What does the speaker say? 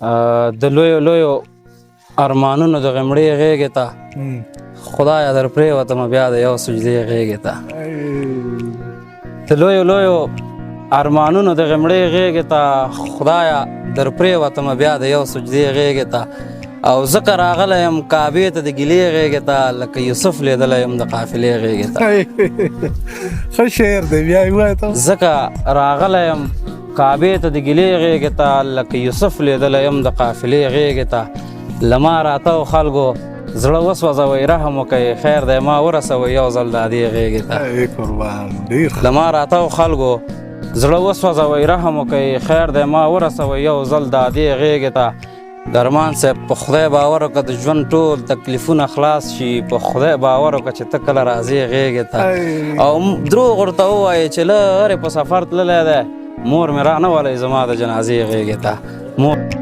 د لویو لویو ارمانونو د غمړې غېږې ته خدایه در پرېوتم بیا د یو سجدې غېږې ته د لویو لویو ارمانونو د غمړې غېږې ته خدایه در پرېوتم بیا د یو سجدې غېږې ته او ځکه راغلی یم کعبې ته د ګیلې غېږې ته لکه یوسف لیدلی یم د قافلې غېږې ته ښه شعر دی بیا یې ووایه ته ځکه راغلی یم کعبې ته د ګیلې غېږې ته لکه یوسف لیدلی یم د قافلې غېږې ته له ما راتو خلکو زړه وسوځوئ رحم وکئ خیر دی ما ورسوئ یو ځل د دې غېږې ته قربان ډېر له ما راتو خلکو زړه وسوځوئ رحم وکئ خیر دی ما ورسوئ یو ځل د دې غېږې ته درمان صاحب په خدای باور وکړه د ژوند ټول تکلیفونه خلاص شي په خدای باور وکړه چې ته کله راځې غېږې ته او دروغ ورته ووایې چې لرې په سفر تللی دی مور مې رانه ولی زما د جنازې غېږې ته